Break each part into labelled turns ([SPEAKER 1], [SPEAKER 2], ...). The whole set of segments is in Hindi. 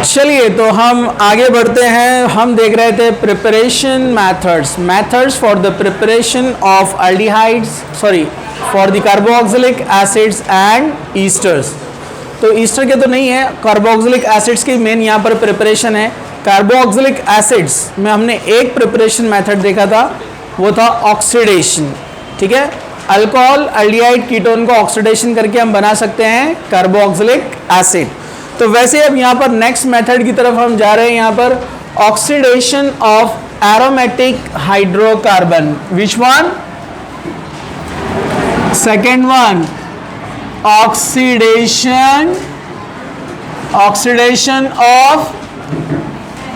[SPEAKER 1] चलिए तो हम आगे बढ़ते हैं। हम देख रहे थे preparation methods for the preparation of aldehydes, for the carboxylic acids and esters. तो ईस्टर के तो नहीं है, कार्बोक्सिलिक एसिड्स की मेन यहाँ पर प्रिपरेशन है। कार्बोक्सिलिक एसिड्स में हमने एक प्रिपरेशन मेथड देखा था, वो था ऑक्सीडेशन। ठीक है, अल्कोहल अल्डिहाइड कीटोन को ऑक्सीडेशन करके हम बना सकते हैं कार्बोक्सिलिक एसिड। तो वैसे अब यहाँ पर नेक्स्ट मेथड की तरफ हम जा रहे हैं। यहाँ पर oxidation of aromatic hydrocarbon, which one? Second one, oxidation of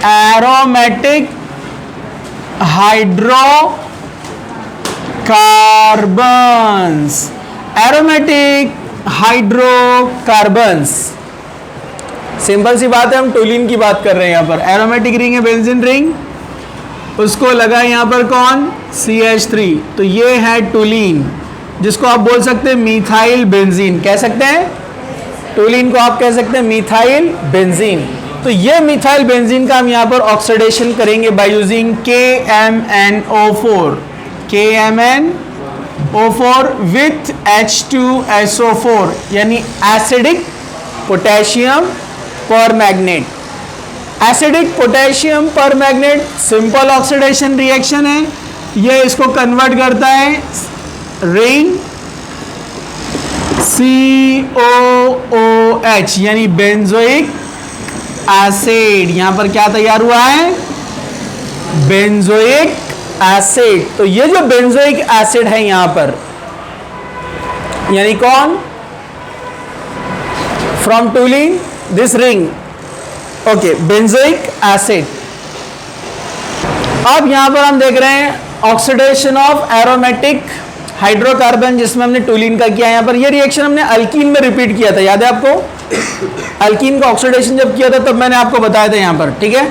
[SPEAKER 1] aromatic hydrocarbons. Aromatic hydrocarbons, simple सी बात है, हम टोलिन की बात कर रहे हैं। यहाँ पर एरोमेटिक रिंग है, बेंजीन रिंग, उसको लगा यहाँ पर कौन? CH3। तो ये है टोलिन, जिसको आप बोल सकते हैं मिथाइल बेंजीन। कह सकते हैं टोलिन को, आप कह सकते हैं मिथाइल बेंजीन। तो ये मिथाइल बेंजीन का हम यहाँ पर ऑक्सीडेशन करेंगे by using KMnO4 with H2SO4, यानी एसिडिक पोटेशियम पर मैग्नेट। एसिडिक पोटेशियम पर मैग्नेट सिंपल ऑक्सीडेशन रिएक्शन है। ये इसको कन्वर्ट करता है रिंग COOH, यानी बेंजोइक एसिड। यहां पर क्या तैयार हुआ है? Benzoic acid. तो ये जो बेंजोइक एसिड है यहां पर, यानी कौन? From toluene this ring, okay, benzoic acid. अब यहां पर हम देख रहे हैं ऑक्सीडेशन ऑफ एरोमेटिक हाइड्रोकार्बन, जिसमें हमने टोलिन का किया। यहां पर ये रिएक्शन हमने अल्कीन में रिपीट किया था, याद है आपको? अल्कीन का ऑक्सीडेशन जब किया था तब मैंने आपको बताया था यहां पर। ठीक है,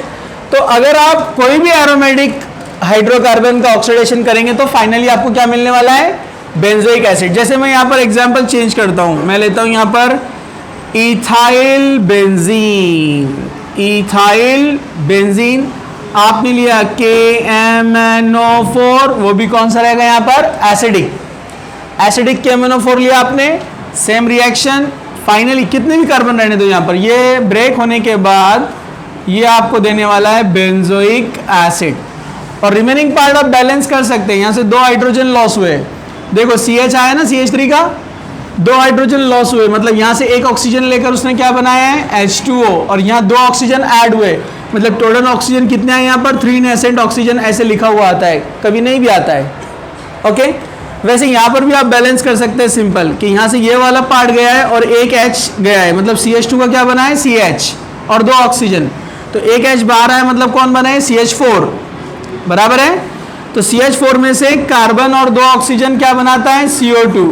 [SPEAKER 1] तो अगर आप कोई भी एरोमेटिक हाइड्रोकार्बन का ऑक्सीडेशन करेंगे तो फाइनली आपको क्या मिलने वाला है? Benzoic acid. जैसे मैं यहां पर एग्जांपल चेंज करता हूं, मैं लेता हूं यहां पर इथाइल बेंजीन। आपने लिया KMnO4, वो भी कौन सा रहेगा यहाँ पर? एसिडिक KMnO4 लिया आपने, सेम रिएक्शन। फाइनली कितने भी कार्बन रहने दो यहाँ पर, ये ब्रेक होने के बाद ये आपको देने वाला है बेंजोइक एसिड। और रिमेनिंग पार्ट आप बैलेंस कर सकते हैं। यहाँ से 2 हाइड्रोजन लॉस हुए, देखो CH आया ना, CH3 का 2 हाइड्रोजन लॉस हुए, मतलब यहाँ से एक ऑक्सीजन लेकर उसने क्या बनाया है? H2O। और यहाँ 2 ऑक्सीजन ऐड हुए, मतलब टोटल ऑक्सीजन कितने हैं यहाँ पर? 3 नेसेंट ऑक्सीजन ऐसे लिखा हुआ आता है, कभी नहीं भी आता है। ओके, वैसे यहाँ पर भी आप बैलेंस कर सकते हैं सिंपल, कि यहाँ से ये वाला पार्ट गया है और एक H गया है, मतलब CH2 का क्या बना है? CH और 2 ऑक्सीजन। तो एक H बाहर आया, मतलब कौन बना है? CH4, बराबर है। तो CH4 में से कार्बन और 2 ऑक्सीजन क्या बनाता है? CO2।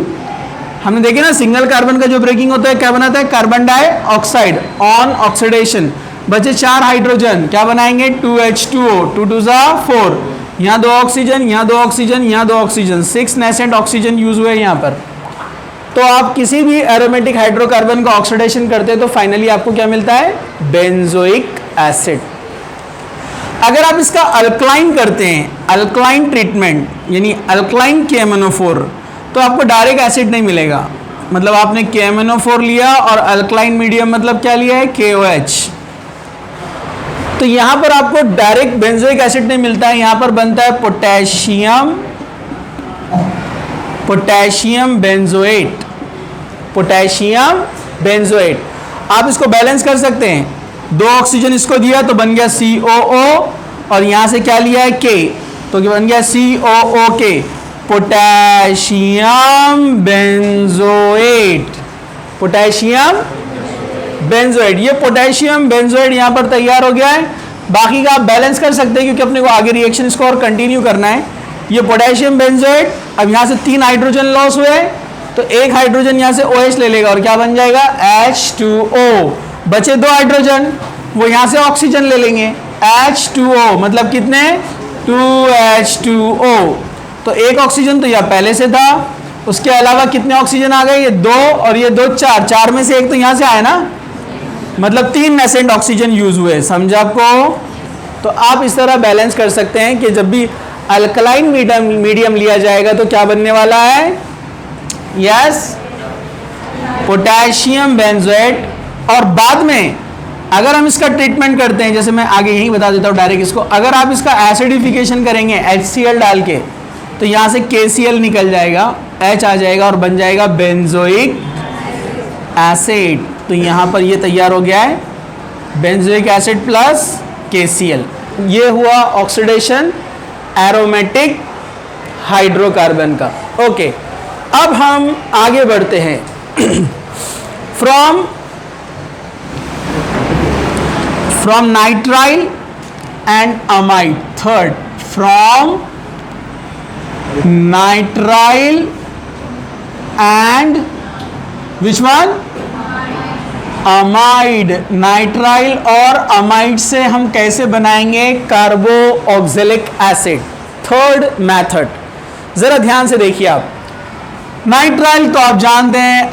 [SPEAKER 1] हमने देखे ना, सिंगल कार्बन का जो ब्रेकिंग होता है क्या बनाता है? Carbon dioxide on oxidation. बचे 4 हाइड्रोजन, क्या बनाएंगे? 2H2O, 2 2 4, यहाँ 2 ऑक्सीजन, यहाँ 2 ऑक्सीजन, यहाँ 2 ऑक्सीजन, 6 नेसेंट ऑक्सीजन यूज हुए यहाँ पर। तो आप किसी भी एरोमेटिक हाइड्रोकार्बन का ऑक्सीडेशन करते हैं तो फाइनली आपको क्या मिलता है? Benzoic acid. अगर आप इसका अल्कलाइन करते हैं, अल्कलाइन ट्रीटमेंट, यानी अल्कलाइन KMnO4, तो आपको डायरेक्ट एसिड नहीं मिलेगा। मतलब आपने KMnO4 लिया और अल्कलाइन मीडियम मतलब क्या लिया है? KOH। तो यहां पर आपको डायरेक्ट बेंजोइक एसिड नहीं मिलता है, यहां पर बनता है पोटेशियम बेंजोएट। आप इसको बैलेंस कर सकते हैं, 2 ऑक्सीजन इसको दिया तो बन गया COO, और यहां से क्या लिया है? K, तो बन गया COOK, पोटेशियम बेंजोएट। ये पोटेशियम बेंजोएट यहाँ पर तैयार हो गया है। बाकी का आप बैलेंस कर सकते हैं, क्योंकि अपने को आगे रिएक्शन इसको और कंटिन्यू करना है। ये पोटेशियम बेंजोएट, अब यहाँ से 3 हाइड्रोजन लॉस हुए, तो एक हाइड्रोजन यहाँ से OH ले लेगा और क्या बन जाएगा? H2O। बचे 2 हाइड्रोजन, वो यहाँ से ऑक्सीजन ले लेंगे, H2O, मतलब कितने? 2H2O। तो एक ऑक्सीजन तो यह पहले से था, उसके अलावा कितने ऑक्सीजन आ गए? ये 2 और ये 2 4, 4 में से एक तो यहाँ से आया ना, मतलब 3 नेसेंट ऑक्सीजन यूज हुए, समझा आपको? तो आप इस तरह बैलेंस कर सकते हैं कि जब भी अल्कलाइन मीडियम लिया जाएगा तो क्या बनने वाला है? Yes, potassium benzoate. और बाद में अगर हम इसका ट्रीटमेंट करते हैं, जैसे मैं आगे यही बता देता हूँ डायरेक्ट इसको, अगर आप इसका एसिडिफिकेशन करेंगे HCl डाल के तो यहाँ से KCl निकल जाएगा, H आ जाएगा और बन जाएगा बेंजोइक एसिड। तो यहाँ पर ये तैयार हो गया है बेंजोइक एसिड प्लस KCl। ये हुआ ऑक्सीडेशन एरोमेटिक हाइड्रोकार्बन का। ओके, अब हम आगे बढ़ते हैं from nitrile and amide. Third, from nitrile and which one? Amide. Nitrile और अमाइड से हम कैसे बनाएंगे कार्बो ऑक्जेलिक एसिड? थर्ड मेथड, जरा ध्यान से देखिए आप। नाइट्राइल तो आप जानते हैं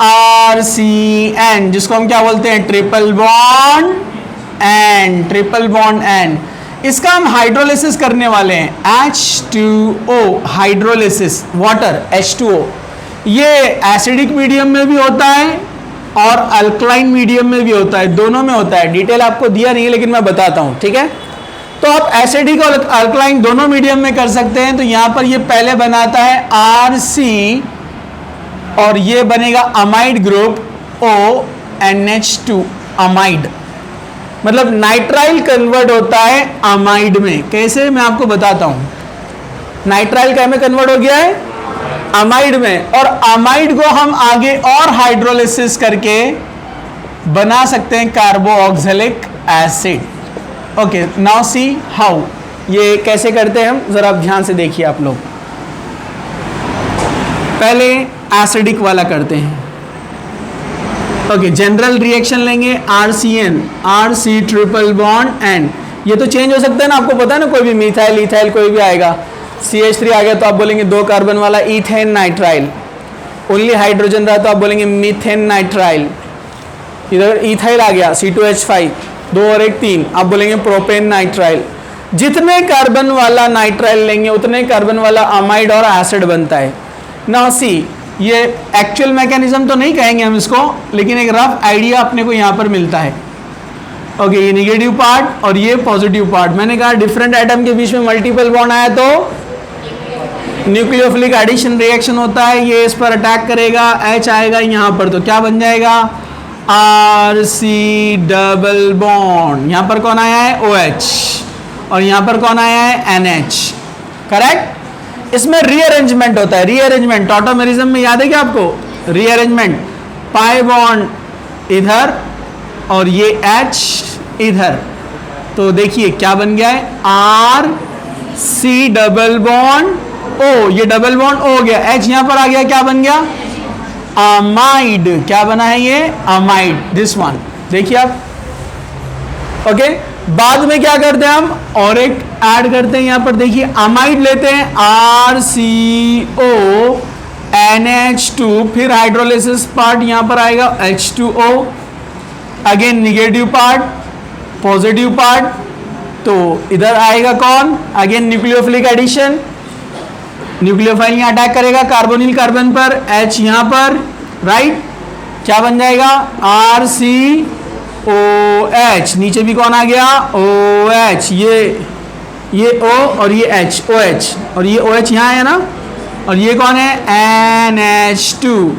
[SPEAKER 1] RCN, जिसको हम क्या बोलते हैं? Triple bond N, triple bond N. इसका हम हाइड्रोलिसिस करने वाले हैं, H2O हाइड्रोलिसिस, वाटर H2O। ये एसिडिक मीडियम में भी होता है और अल्कलाइन मीडियम में भी होता है, दोनों में होता है। डिटेल आपको दिया नहीं है लेकिन मैं बताता हूं, ठीक है? तो आप एसिडिक और अल्कलाइन दोनों मीडियम में कर सकते हैं। तो यहां पर ये पहले बनाता है RC और ये बनेगा अमाइड ग्रुप ONH2, अमाइड। मतलब नाइट्राइल कन्वर्ट होता है अमाइड में। कैसे, मैं आपको बताता हूं। नाइट्राइल क्या में कन्वर्ट हो गया है? अमाइड में। और अमाइड को हम आगे और हाइड्रोलिसिस करके बना सकते हैं carboxylic acid. Okay, now see how. ये कैसे करते हैं हम, जरा ध्यान से देखिए आप लोग। पहले एसिडिक वाला करते हैं। ओके, जनरल रिएक्शन लेंगे RCN, RC triple bond N। ये तो चेंज हो सकता है ना, आपको पता है ना, कोई भी मिथाइल इथाइल कोई भी आएगा। CH3 आ गया तो आप बोलेंगे 2 कार्बन वाला इथेन नाइट्राइल। ओनली हाइड्रोजन रहा तो आप बोलेंगे मीथेन नाइट्राइल। इधर इथाइल आ गया C2H5, 2 और 1 3, आप बोलेंगे प्रोपेन नाइट्राइल। जितने कार्बन वाला नाइट्राइल लेंगे उतने कार्बन वाला अमाइड और एसिड बनता है। नाउ सी, ये एक्चुअल मैकेनिज्म तो नहीं कहेंगे हम इसको, लेकिन एक रफ आइडिया अपने को यहाँ पर मिलता है। ओके, ये नेगेटिव पार्ट और ये पॉजिटिव पार्ट। मैंने कहा डिफरेंट एटम के बीच में मल्टीपल बॉन्ड आया तो न्यूक्लियोफिलिक एडिशन रिएक्शन होता है। ये इस पर अटैक करेगा, H आएगा यहाँ पर, तो क्या बन जाएगा? RC double bond. यहाँ पर कौन आया है? OH। और यहाँ पर कौन आया है? NH। करेक्ट? इसमें रीअरेंजमेंट होता है, रीअरेंजमेंट। टॉटोमेरिज्म में याद है क्या आपको? रीअरेंजमेंट, पाई बॉन्ड इधर और ये H इधर। तो देखिए क्या बन गया है? RC double bond O। ये डबल बॉन्ड O हो गया, H यहां पर आ गया, क्या बन गया? अमाइड। क्या बना है ये? Amide, this one. देखिए आप। ओके, बाद में क्या करते हैं हम? और एक ऐड करते हैं यहां पर, देखिए अमाइड लेते हैं RCO NH2, फिर हाइड्रोलिसिस पार्ट यहां पर आएगा H2O, again negative part, positive part. तो इधर आएगा कौन? अगेन न्यूक्लियोफिलिक एडिशन, न्यूक्लियोफाइल यहां अटैक करेगा कार्बोनिल कार्बन पर, H यहां पर, राइट? क्या बन जाएगा? RCOH। नीचे भी कौन आ गया? OH। ये O और ये H, OH, और ये OH यहाँ है ना, और ये कौन है? NH2।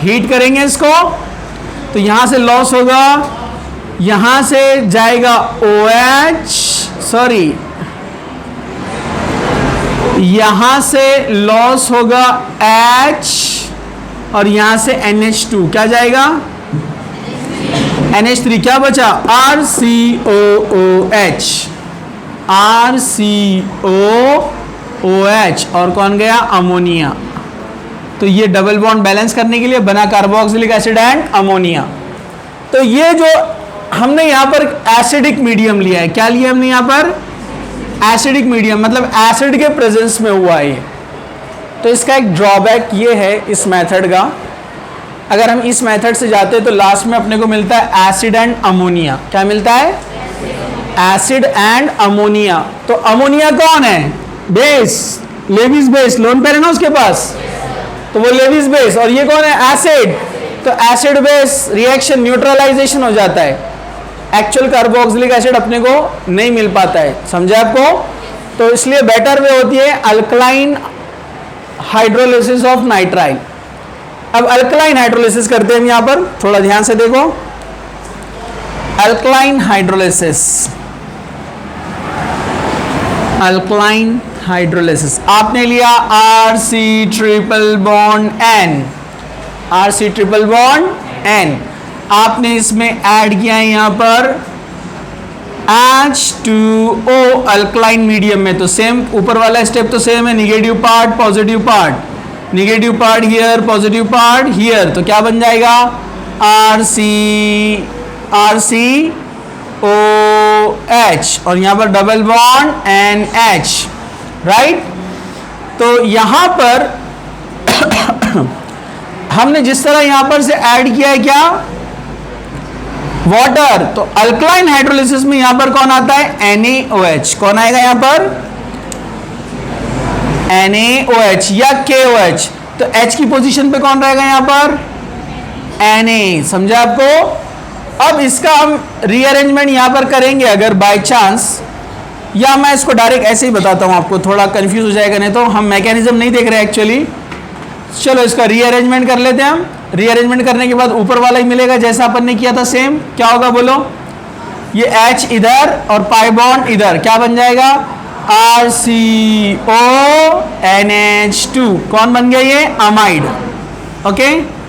[SPEAKER 1] हीट करेंगे इसको तो यहाँ से लॉस होगा, यहाँ से जाएगा OH, सॉरी यहाँ से लॉस होगा H और यहाँ से NH2, क्या जाएगा? NH3। क्या बचा? RCOOH, RCOOH। और कौन गया? अमोनिया। तो ये डबल बॉन्ड बैलेंस करने के लिए बना कार्बोक्सिलिक एसिड एंड अमोनिया। तो ये जो हमने यहाँ पर एसिडिक मीडियम लिया है, क्या लिया हमने यहाँ पर? एसिडिक मीडियम, मतलब एसिड के प्रेजेंस में हुआ है। तो इसका एक ड्रॉबैक ये है इस मेथड का अगर हम इस मेथड से जाते हैं तो लास्ट में अपने को मिलता है एसिड एंड अमोनिया। क्या मिलता है? Acid and ammonia. तो अमोनिया कौन है? Base, Lewis base, lone pair है ना उसके पास, तो वो लेविस बेस, और ये कौन है? एसिड। तो एसिड बेस रिएक्शन न्यूट्रलाइजेशन हो जाता है, एक्चुअल कार्बोक्सिलिक एसिड अपने को नहीं मिल पाता है। समझे आपको? तो इसलिए बेटर वे होती है अल्कलाइन हाइड्रोलिसिस ऑफ नाइट्राइल। अब अल्कलाइन हाइड्रोलिसिस करते हैं हम यहां पर, थोड़ा ध्यान से देखो। अल्कलाइन हाइड्रोलिसिस, अल्कलाइन हाइड्रोलिसिस आपने लिया RC triple bond N, RC triple bond N, आपने इसमें ऐड किया है यहां पर H2O अल्कलाइन मीडियम में। तो सेम ऊपर वाला स्टेप तो सेम है, negative part positive part, negative part here positive part here, तो क्या बन जाएगा? RCOH और यहां पर डबल बॉन्ड NH, राइट। तो यहां पर हमने जिस तरह यहां पर से ऐड किया है क्या? वाटर। तो अल्कलाइन हाइड्रोलिसिस में यहां पर कौन आता है? NaOH। कौन आएगा यहां पर? NaOH या KOH। तो H की पोजीशन पे कौन रहेगा यहां पर? Na। समझा आपको? अब इसका हम रीअरेंजमेंट यहां पर करेंगे अगर बाय चांस, या मैं इसको डायरेक्ट ऐसे ही बताता हूं आपको, थोड़ा कंफ्यूज हो जाएगा, नहीं तो हम मैकेनिज्म नहीं देख रहे एक्चुअली। चलो इसका रीअरेंजमेंट कर लेते हैं हम। रीअरेंजमेंट करने के बाद ऊपर वाला ही मिलेगा जैसा अपन ने किया था सेम। क्या होगा बोलो? ये H इधर और पाई बॉन्ड इधर, क्या बन जाएगा? RCONH2। कौन बन गया ये? अमाइड। ओके,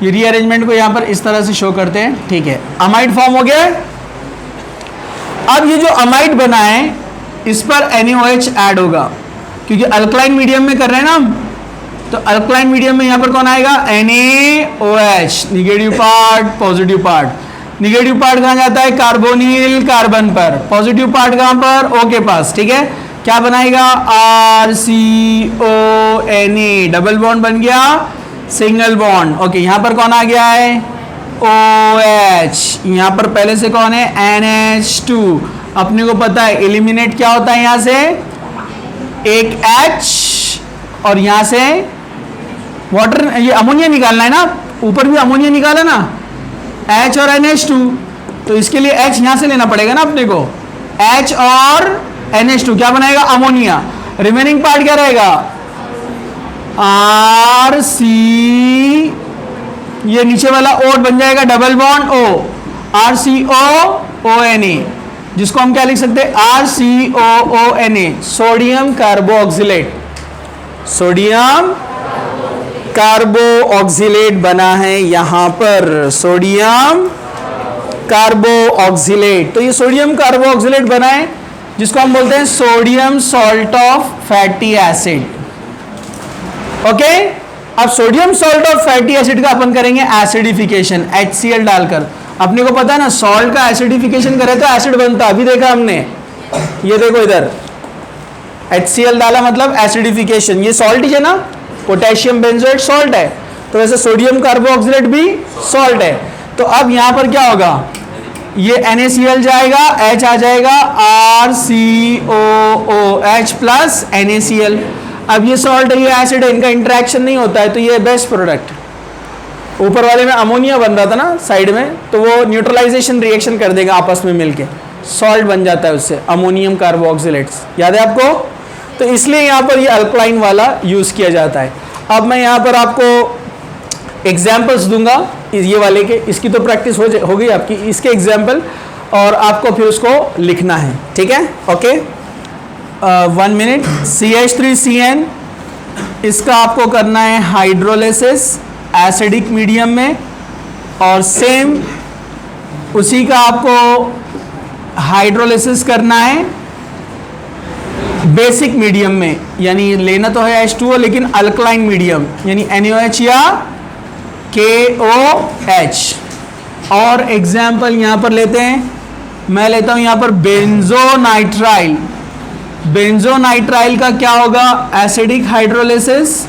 [SPEAKER 1] ये रीअरेंजमेंट को यहां पर इस तरह से शो करते हैं, ठीक है। अमाइड फॉर्म हो गया। अब ये जो अमाइड बना है इस पर NaOH ऐड होगा, क्योंकि अल्कलाइन मीडियम में कर रहे हैं ना हम। तो अल्कलाइन मीडियम में यहां पर कौन आएगा? NaOH, negative part positive part. Negative part कहां जाता है? कार्बोनिल कार्बन पर। पॉजिटिव पार्ट कहां पर? O के पास, ठीक है। क्या बनाएगा? RCONA, डबल बॉन्ड बन गया, सिंगल बॉन्ड। ओके, यहां पर कौन आ गया है? OH। यहां पर पहले से कौन है? NH2। अपने को पता है एलिमिनेट क्या होता है यहां से? एक H और यहां से वाटर, ये अमोनिया निकालना है ना, ऊपर भी अमोनिया निकाला ना, H और NH2। तो इसके लिए H यहां से लेना पड़ेगा ना अपने को, H और NH2 क्या बनाएगा? अमोनिया। रिमेनिंग पार्ट क्या रहेगा? RC, ये नीचे वाला O बन जाएगा डबल बॉन्ड O, RCOONA, जिसको हम क्या लिख सकते हैं? RCOONA, sodium carboxylate. Sodium carboxylate बना है यहां पर, सोडियम कार्बोक्सिलेट। तो ये सोडियम कार्बोक्सिलेट बना है जिसको हम बोलते हैं sodium salt of fatty acid. Okay, अब sodium salt of fatty acid का अपन करेंगे एसिडिफिकेशन, HCl डालकर। अपने को पता है ना, सॉल्ट का एसिडिफिकेशन करे तो एसिड बनता, अभी देखा हमने। ये देखो इधर HCl डाला मतलब एसिडिफिकेशन, ये सॉल्ट ही है ना, पोटेशियम बेंजोएट सॉल्ट है। तो वैसे सोडियम कार्बोक्सिलेट भी सॉल्ट है। तो अब यहां पर क्या होगा? ये NaCl जाएगा, H आ जाएगा, RCOOH प्लस NaCl। अब ये सॉल्ट है, ये एसिड है, इनका इंटरेक्शन नहीं होता है, तो ये बेस्ट प्रोडक्ट। ऊपर वाले में अमोनिया बन रहा था ना साइड में, तो वो न्यूट्रलाइजेशन रिएक्शन कर देगा आपस में मिलके, सॉल्ट बन जाता है उससे, अमोनियम कार्बोक्सिलेट्स। याद है आपको? तो इसलिए यहाँ पर ये अल्कलाइन वाला यूज किया जाता है। अब मैं यहाँ पर आपको एग्जाम्पल्स दूंगा ये वाले के, इसकी तो प्रैक्टिस हो गई आपकी, इसके एग्जाम्पल, और आपको फिर उसको लिखना है, ठीक है? Okay, 1 minute. CH3CN, इसका आपको करना है हाइड्रोलिसिस एसिडिक मीडियम में, और सेम उसी का आपको हाइड्रोलिसिस करना है बेसिक मीडियम में, यानी लेना तो है H2O लेकिन अल्कलाइन मीडियम, यानी NaOH या KOH। और एग्जाम्पल यहां पर लेते हैं, मैं लेता हूं यहां पर बेंजोनाइट्राइल। बेंजोनाइट्राइल का क्या होगा? Acidic hydrolysis,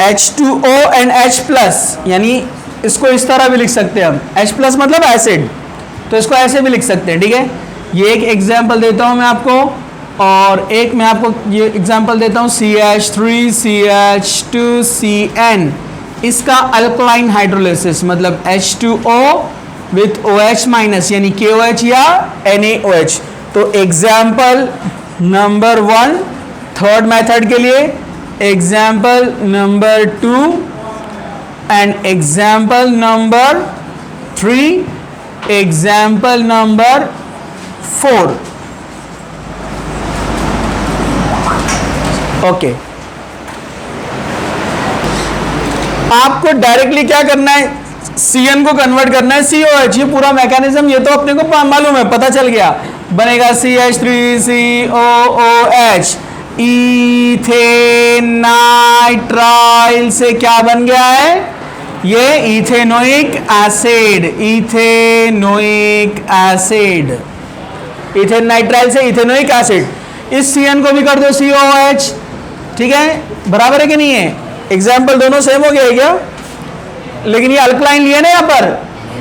[SPEAKER 1] H2O and H+, यानी इसको इस तरह भी लिख सकते हैं हम, H प्लस मतलब एसिड, तो इसको ऐसे भी लिख सकते हैं, ठीक है। ये एक एग्जाम्पल देता हूं मैं आपको, और एक मैं आपको ये एग्जाम्पल देता हूं CH3 CH2CN, इसका अल्कलाइन हाइड्रोलिसिस मतलब H2O विथ OH माइनस यानी KOH या NaOH। तो एग्जाम्पल नंबर 1 थर्ड मेथड के लिए, example number 2 and example number 3, example number 4। Okay, आपको डायरेक्टली क्या करना है, Cn को कन्वर्ट करना है COH। ये पूरा मैकेनिज्म ये तो अपने को मालूम है, पता चल गया। बनेगा CH3COOH, इथेनाइट्राइल से क्या बन गया है, ये इथेनोइक एसिड, इथेनोइक एसिड, इथेनाइट्राइल से इथेनोइक एसिड। इस Cn को भी कर दो COOH, ठीक है, बराबर है कि नहीं है। एग्जाम्पल दोनों सेम हो गया है क्या, लेकिन ये अल्कलाइन लिया ना यहाँ पर,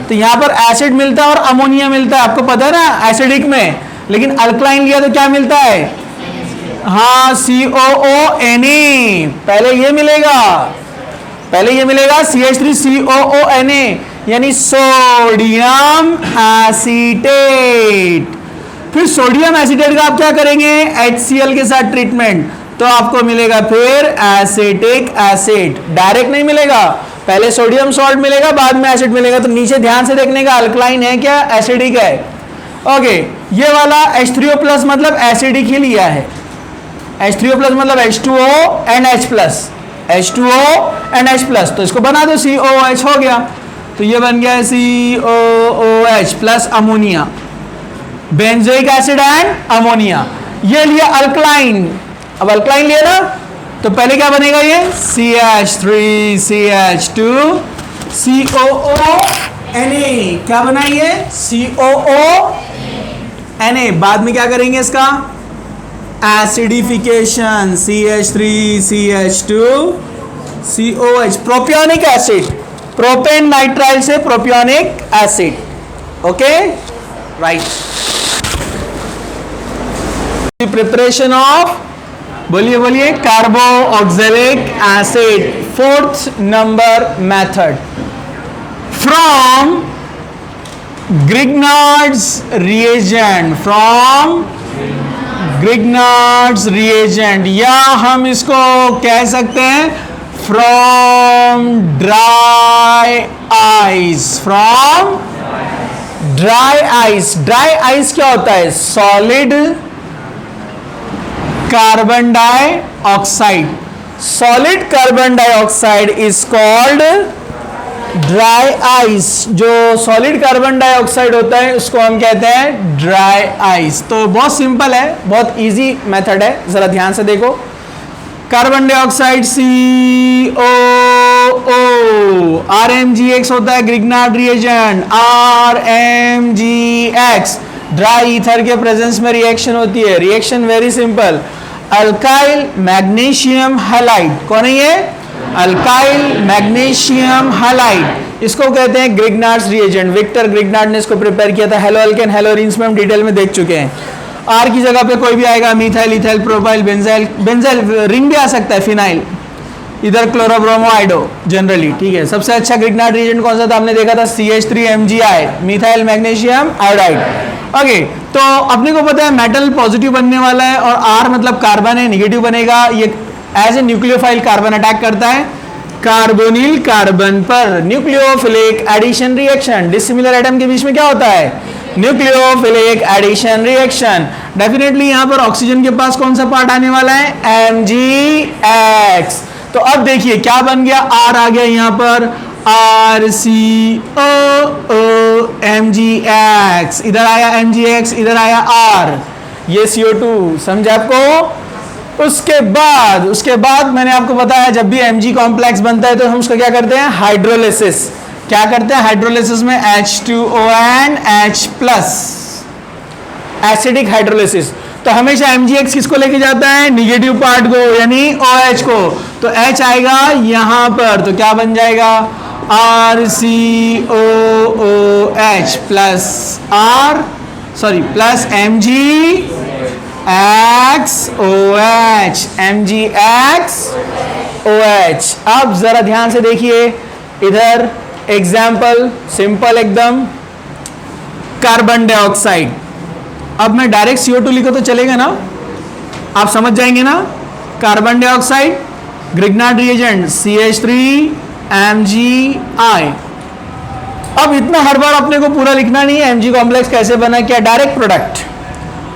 [SPEAKER 1] तो यहाँ पर एसिड मिलता है और अमोनिया मिलता है, आपको पता है ना एसिडिक में, लेकिन अल्कलाइन लिया तो क्या मिलता है, हाँ COONA, पहले ये मिलेगा CH3COONA यानी सोडियम एसीटेट। फिर सोडियम एसीटेट का आप क्या करेंगे, HCl के साथ ट्रीटमेंट, तो आपको मिलेगा फिर एसिटिक एसिड। डायरेक्ट नहीं मिलेगा, पहले सोडियम सॉल्ट मिलेगा बाद में एसिड मिलेगा। तो नीचे ध्यान से देखने का, अल्कलाइन है क्या एसिडिक है। ओके, ये वाला H3O प्लस मतलब एसिडिक ही लिया है, H3O प्लस मतलब H2O and H plus, H2O and H plus, तो इसको बना दो COOH हो गया। तो ये बन गया COOH plus ammonia, benzoic acid and ammonia. ये लिया अल्कलाइन, अब अल्कलाइन लिया ना, तो पहले क्या बनेगा ये CH3 CH2 COONA, क्या बना ये COONA। बाद में क्या करेंगे इसका acidification, CH3 CH2 COH, propionic acid, propane nitrile से propionic acid. Okay, right. Preparation of, बोलिए carboxylic acid, fourth number method, from Grignard's reagent, या हम इसको कह सकते हैं from dry ice. Dry ice क्या होता है, solid carbon dioxide, solid carbon dioxide is called dry ice. जो सॉलिड कार्बन डाइऑक्साइड होता है उसको हम कहते हैं ड्राई आइस। तो बहुत सिंपल है, बहुत इजी मेथड है, जरा ध्यान से देखो। कार्बन डाइऑक्साइड COO, RMgX होता है Grignard reagent, RMgX dry ether के प्रेजेंस में रिएक्शन होती है। Reaction very simple, alkyl magnesium halide, कौन है ये, अल्काइल मैग्नीशियम हैलाइड, इसको कहते हैं ग्रिग्नार्ड्स रिएजेंट। विक्टर ग्रिग्नार्ड ने इसको प्रिपेयर किया था। हेलो एल्केन हेलोरिन्स में हम डिटेल में देख चुके हैं। आर की जगह पे कोई भी आएगा, methyl, ethyl, propyl, benzyl ring भी आ सकता है, फिनाइल, इधर क्लोरोब्रोमोआइडो जनरली, ठीक है। सबसे अच्छा ग्रिग्नार्ड रिएजेंट कौन सा था, हमने देखा था CH3MgI, methyl magnesium iodide. Okay, तो अपने को पता है मेटल पॉजिटिव बनने वाला है और R मतलब कार्बन है, निगेटिव बनेगा। ये as a nucleophile carbon attack करता है कार्बोनिल कार्बन पर। Nucleophilic addition reaction, dissimilar atom के बीच में क्या होता है, न्यूक्लियोफिलिक एडिशन रिएक्शन। डेफिनेटली यहां पर ऑक्सीजन के पास कौन सा पार्ट आने वाला है, MgX। तो अब देखिए क्या बन गया, R आ गया यहां पर, RCOO MgX, इधर आया MgX, इधर आया R, ये CO2, समझे आपको। उसके बाद मैंने आपको बताया जब भी Mg कॉम्प्लेक्स बनता है तो हम उसका क्या करते हैं, हाइड्रोलिसिस। क्या करते हैं हाइड्रोलिसिस में, H2O and H plus, acidic hydrolysis. तो हमेशा MgX किसको लेके जाता है, निगेटिव पार्ट को, यानी OH को। तो H आएगा यहां पर, तो क्या बन जाएगा RCOOH plus plus MgXOH, MgXOH। अब जरा ध्यान से देखिए इधर एग्जाम्पल सिंपल एकदम, कार्बन डाइऑक्साइड। अब मैं डायरेक्ट CO2 लिखो तो चलेगा ना, आप समझ जाएंगे ना। Carbon dioxide Grignard reagent CH3MgI। अब इतना हर बार अपने को पूरा लिखना नहीं है, Mg कॉम्प्लेक्स कैसे बना, क्या डायरेक्ट प्रोडक्ट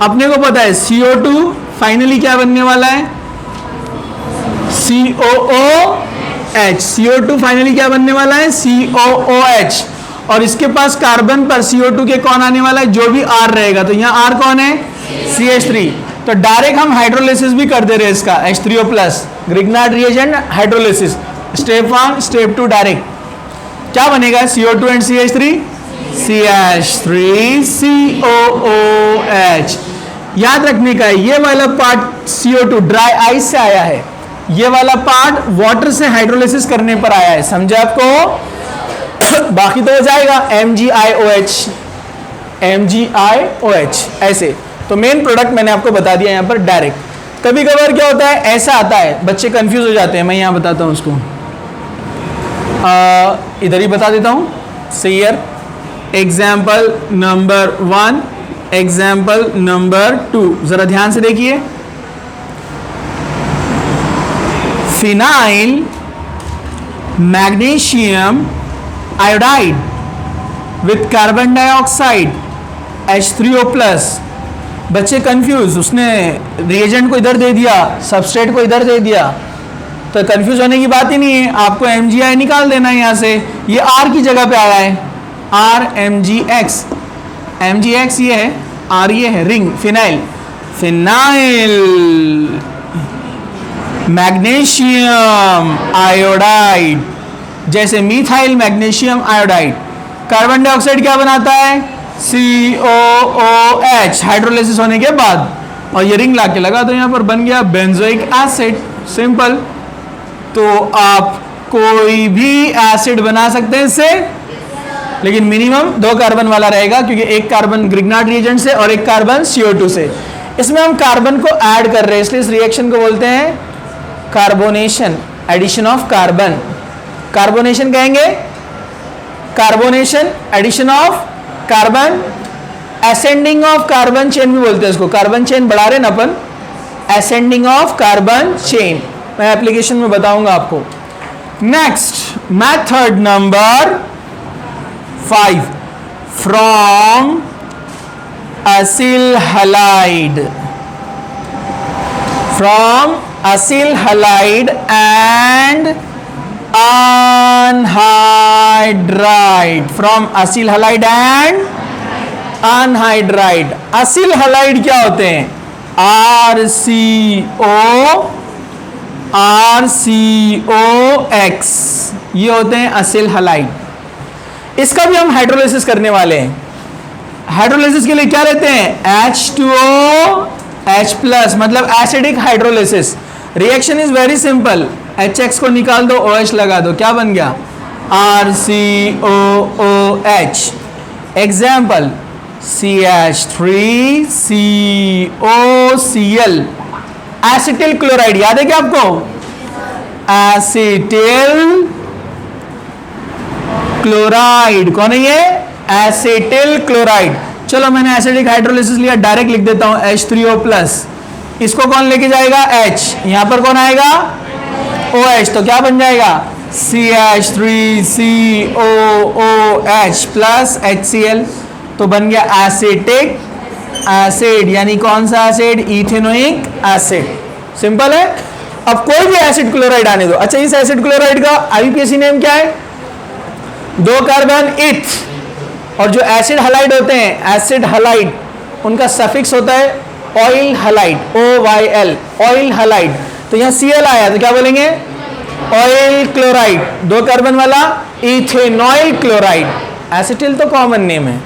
[SPEAKER 1] अपने को पता है। CO2 फाइनली क्या बनने वाला है, COOH। CO2 फाइनली क्या बनने वाला है, COOH। और इसके पास कार्बन पर CO2 के कौन आने वाला है, जो भी R रहेगा। तो यहाँ R कौन है, CH3। तो डायरेक्ट हम हाइड्रोलिसिस भी कर दे रहे हैं इसका, H3O plus Grignard reagent hydrolysis. Step 1 step 2 direct क्या बनेगा, CO2 एंड CH3, CH3COOH। याद रखने का है ये वाला पार्ट CO2 ड्राई आइस से आया है, ये वाला पार्ट वाटर से हाइड्रोलिसिस करने पर आया है, समझे आपको। बाकी तो हो जाएगा MgIOH ऐसे। तो मेन प्रोडक्ट मैंने आपको बता दिया यहाँ पर डायरेक्ट। कभी कभार क्या होता है, ऐसा आता है, बच्चे कंफ्यूज हो जाते हैं, मैं यहाँ बताता हूँ उसको, इधर ही बता देता हूँ। सीयर एग्जाम्पल नंबर 1, एग्जाम्पल नंबर 2, जरा ध्यान से देखिए। Phenyl magnesium iodide with carbon dioxide H3O plus. बच्चे कंफ्यूज, उसने रिएजेंट को इधर दे दिया, सबस्ट्रेट को इधर दे दिया, तो कंफ्यूज होने की बात ही नहीं है। आपको MgI निकाल देना है यहाँ से, ये R की जगह पे आया है, RMgX। MgX ये है, R ये है, ring phenyl. Phenyl magnesium iodide, जैसे methyl magnesium iodide. Carbon dioxide क्या बनाता है, COOH हाइड्रोलिसिस होने के बाद, और ये रिंग लाके लगा दो यहाँ पर, बन गया बेंजोइक एसिड, सिंपल। तो आप कोई भी एसिड बना सकते हैं इससे, लेकिन मिनिमम 2 कार्बन वाला रहेगा, क्योंकि एक कार्बन ग्रिग्नार्ड रिएजेंट से और एक कार्बन CO2 से। इसमें हम कार्बन को ऐड कर रहे हैं, इसलिए इस रिएक्शन को बोलते हैं carbonation, addition of carbon. Carbonation कहेंगे, carbonation addition of carbon, ascending of carbon chain भी बोलते हैं इसको। कार्बन चेन बढ़ा रहे ना अपन, असेंडिंग ऑफ कार्बन चेन, मैं एप्लीकेशन में बताऊंगा आपको। Next method number 5, from acyl halide, from acyl halide and anhydride, from acyl halide and anhydride. Acyl halide क्या होते हैं, RCOX, ये होते हैं असिल हलाइड। इसका भी हम हाइड्रोलिसिस करने वाले हैं। हाइड्रोलिसिस के लिए क्या रहते हैं, H2OH प्लस, मतलब acidic hydrolysis. Reaction is very simple, HX को निकाल दो, OH लगा दो, क्या बन गया, RCOOH। Example CH3COCl, acetyl chloride, याद है क्या आपको, एसिटिल क्लोराइड, कौन है ये, एसिटिल क्लोराइड। चलो मैंने एसिडिक हाइड्रोलिसिस लिया, डायरेक्ट लिख देता हूं H3O प्लस। इसको कौन लेके जाएगा, H, यहां पर कौन आएगा, OH, तो क्या बन जाएगा, CH3COOH प्लस HCl, तो बन गया एसिटिक एसिड। यानी कौन सा एसिड, इथेनोइक एसिड। सिंपल है। अब कोई भी एसिड क्लोराइड आने दो। अच्छा, इस एसिड क्लोराइड का IUPAC नेम क्या है, 2 कार्बन इथ, और जो एसिड हलाइड होते हैं, एसिड हलाइड, उनका सफिक्स होता है oil halide, OYL, oil halide. तो यहाँ Cl आया तो क्या बोलेंगे, ऑयल क्लोराइड, 2 कार्बन वाला इथेनॉइल क्लोराइड। एसिटिल तो कॉमन नेम है,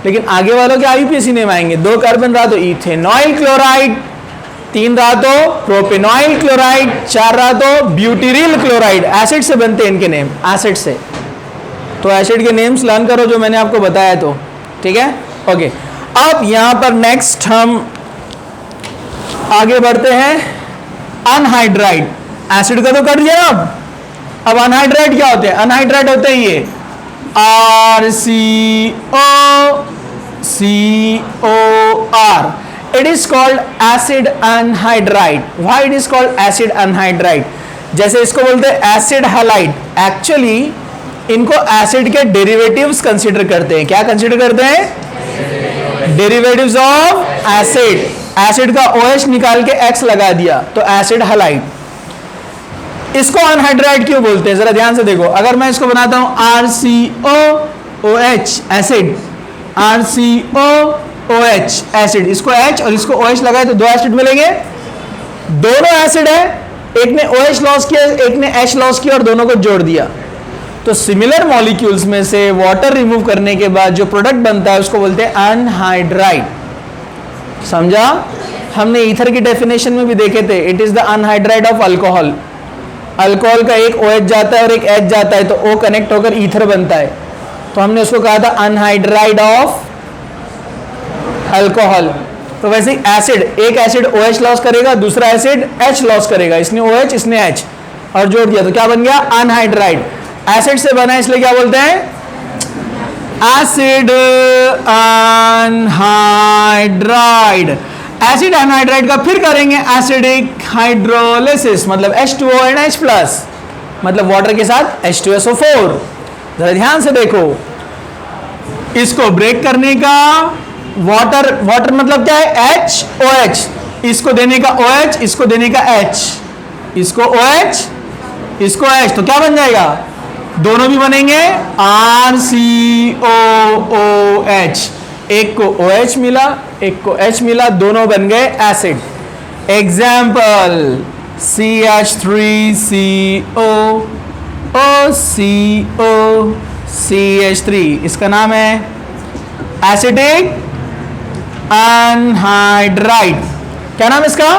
[SPEAKER 1] लेकिन आगे वालों के IUPAC नेम आएंगे। 2 कार्बन रहा तो इथेनॉइल क्लोराइड, 3 रहा तो प्रोपेनॉइल क्लोराइड, 4 रहा तो ब्यूटीरिल क्लोराइड। एसिड से बनते हैं इनके नेम, एसिड से। तो एसिड के नेम्स लर्न करो जो मैंने आपको बताया, तो ठीक है। ओके, अब यहां पर नेक्स्ट हम आगे बढ़ते हैं। अनहाइड्राइड, एसिड का तो कर दिया अब अनहाइड्राइड क्या होते हैं? अनहाइड्राइड होते हैं ये RCOCOR, it is called acid anhydride. Why it is called acid anhydride? जैसे इसको बोलते हैं एसिड हैलाइड, एक्चुअली इनको एसिड के डेरिवेटिव्स कंसीडर करते हैं। क्या कंसीडर करते हैं? Derivatives of acid. एसिड का OH निकाल के X लगा दिया तो एसिड हैलाइड। इसको अनहाइड्राइड क्यों बोलते हैं? जरा ध्यान से देखो, अगर मैं इसको बनाता हूं RCOOH एसिड, RCOOH एसिड, इसको H और इसको OH लगाए तो दो एसिड मिलेंगे। दोनों एसिड है, एक ने OH लॉस किया, एक ने H लॉस किया और दोनों को जोड़ दिया। तो सिमिलर मॉलिक्यूल्स में से वाटर रिमूव करने के बाद जो प्रोडक्ट बनता है उसको बोलते हैं अनहाइड्राइड। समझा? हमने ईथर की डेफिनेशन में भी देखे थे, it is the anhydride of alcohol. Alcohol का एक OH जाता है और एक H जाता है तो O कनेक्ट होकर ईथर बनता है, तो हमने उसको कहा था अनहाइड्राइड ऑफ अल्कोहल। तो वैसे ही एसिड, एक एसिड OH लॉस करेगा, दूसरा एसिड H लॉस करेगा, इसने OH इसने H और जोड़ दिया तो क्या बन गया? अनहाइड्राइड। एसिड से बना है इसलिए क्या बोलते हैं? Acid anhydride. एसिड अनहाइड्राइड का फिर करेंगे एसिडिक हाइड्रोलिसिस, मतलब H2O एंड H प्लस, मतलब वाटर के साथ H2SO4। जरा ध्यान से देखो, इसको ब्रेक करने का वाटर, वाटर मतलब क्या है? HOH, इसको देने का OH, इसको देने का H, इसको OH, इसको H, तो क्या बन जाएगा? दोनों भी बनेंगे RCOOH। एक को OH मिला, एक को H मिला, दोनों बन गए acid. Example CH3CO OCO CH3, इसका नाम है एसिडिक अनहाइड्राइड। क्या नाम है इसका?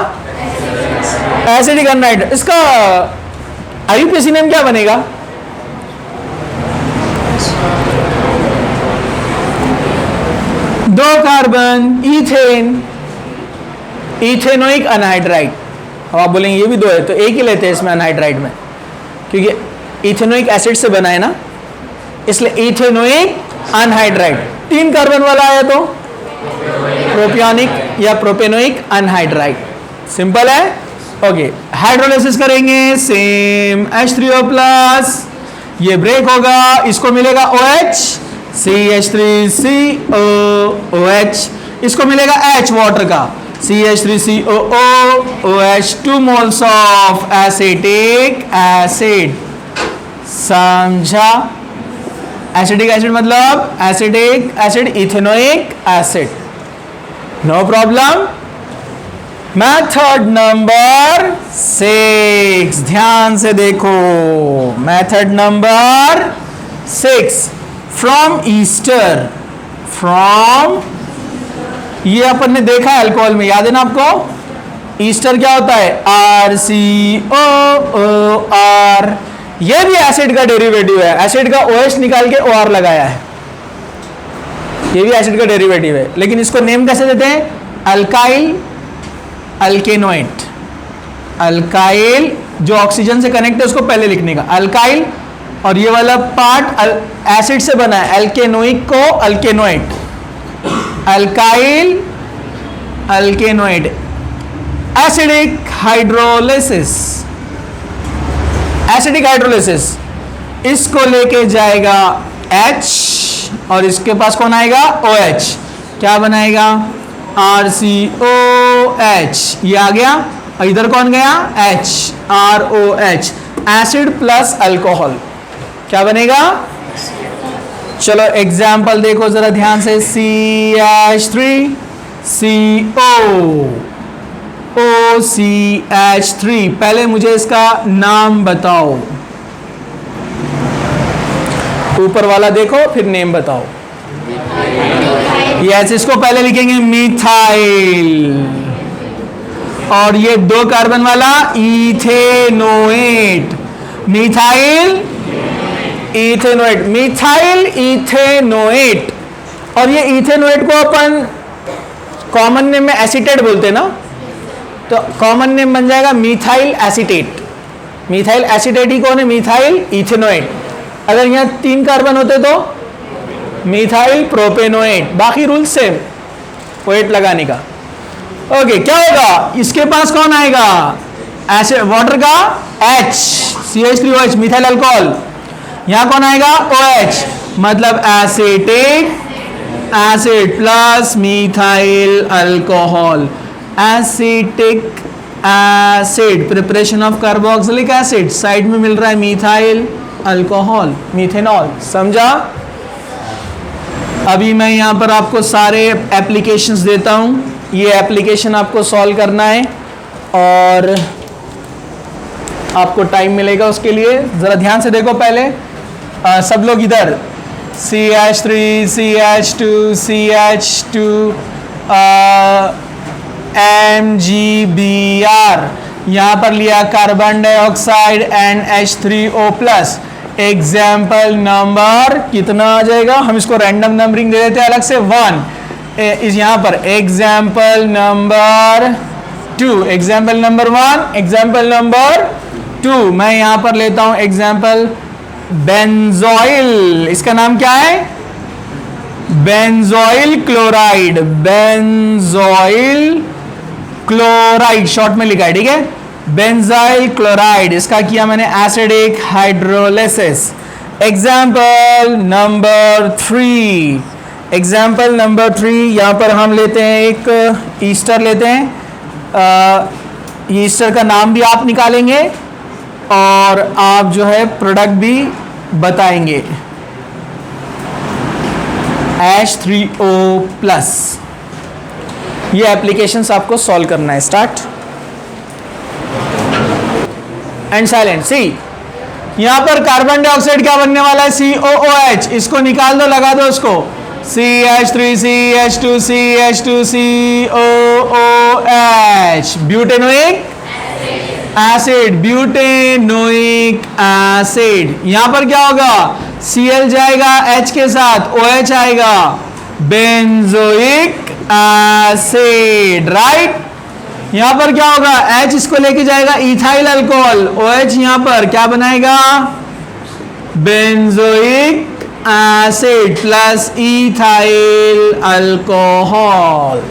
[SPEAKER 1] Acidic anhydride. इसका IUPAC नेम क्या बनेगा? दो कार्बन इथेन, इथेनोइक अनहाइड्राइड। अब आप बोलेंगे ये भी दो है, तो एक ही लेते हैं इसमें अनहाइड्राइड में, क्योंकि इथेनोइक एसिड से बना है ना, इसलिए इथेनोइक अनहाइड्राइड। तीन कार्बन वाला आया तो प्रोपियोनिक या प्रोपेनोइक अनहाइड्राइड। सिंपल है। ओके, हाइड्रोलिसिस करेंगे, सेम H3O+, ये ब्रेक होगा, इसको मिलेगा OH, CH3COOH, इसको मिलेगा H वाटर का, CH3COOOH, 2 moles of acetic acid. समझा? एसिडिक एसिड मतलब acidic acid, ethanoic acid. No problem. Method number 6, ध्यान से देखो, method number 6, from ester. From, ये अपन ने देखा है अल्कोहल में, याद है ना आपको? ईस्टर क्या होता है? RCOOR। ये भी एसिड का डेरिवेटिव है, एसिड का OH निकाल के OR लगाया है, ये भी एसिड का डेरिवेटिव है, लेकिन इसको नेम कैसे देते हैं? अल्काइल अल्केनोइड। अल्काइल जो ऑक्सीजन से कनेक्ट है उसको पहले लिखने का, अल्काइल, और ये वाला पार्ट एसिड से बना है, अल्केनोइक को alkanoid, alkyl alkanoid. Acidic hydrolysis, acidic hydrolysis, इसको लेके जाएगा H और इसके पास कौन आएगा? OH। क्या बनाएगा? RCOH, ये आ गया, और इधर कौन गया? H, ROH, acid plus alcohol. क्या बनेगा? चलो एग्जाम्पल देखो जरा ध्यान से, CH3CO OCH3। पहले मुझे इसका नाम बताओ, ऊपर वाला देखो फिर नेम बताओ। यस, इसको पहले लिखेंगे मिथाइल, और ये 2 कार्बन वाला ethanoate, methyl ethanoate, methyl ethanoate. और ये इथेनोएट को अपन कॉमन नेम में एसीटेट बोलते हैं ना, तो कॉमन नेम बन जाएगा मिथाइल एसीटेट। मिथाइल एसीटेट ही कौन है? Methyl ethanoate. अगर यहाँ 3 कार्बन होते तो मिथाइल प्रोपेनोएट। बाकी रूल सेम, ओएट लगाने का। ओके, क्या होगा? इसके पास कौन आएगा? एसिड, वाटर का H, CH3OH, मिथाइल अल्कोहल। यहां कौन आएगा? OH, मतलब acetate, acid plus methyl alcohol, acetic acid, preparation of carboxylic acid. Side में मिल रहा है मिथाइल अल्कोहल, मीथेनॉल। समझा? अभी मैं यहां पर आपको सारे एप्लीकेशंस देता हूं, ये एप्लीकेशन आपको सॉल्व करना है और आपको टाइम मिलेगा उसके लिए। जरा ध्यान से देखो पहले, सब लोग इधर CH3, CH2, CH2, MgBr, यहाँ पर लिया carbon dioxide NH3O+। Example number कितना आ जाएगा? हम इसको रैंडम नंबरिंग दे देते हैं अलग से, 1 इस यहाँ पर। Example number 2, example number 1, example number 2। मैं यहाँ पर लेता हूँ एग्जाम्पल बेंजोइल। इसका नाम क्या है? Benzoyl chloride, benzoyl chloride short में लिखा है, ठीक है? बेंजाइल क्लोराइड, इसका किया मैंने acidic hydrolysis. Example number 3, example number 3, यहाँ पर हम लेते हैं एक ईस्टर लेते हैं। ईस्टर का नाम भी आप निकालेंगे और आप जो है प्रोडक्ट भी बताएंगे। H3O+। ये एप्लीकेशंस आपको सॉल्व करना है। Start and silent. सी, यहां पर कार्बन डाइऑक्साइड क्या बनने वाला है? COOH। इसको निकाल दो, लगा दो उसको, CH3, CH2, CH2, COOH। Butanoic acid, butanoic acid. यहां पर क्या होगा? Cl जाएगा H के साथ, OH आएगा, बेंजोइक एसिड, राइट? यहां पर क्या होगा? H इसको लेके जाएगा इथाइल अल्कोहल, OH यहां पर क्या बनाएगा? Benzoic acid plus ethyl alcohol.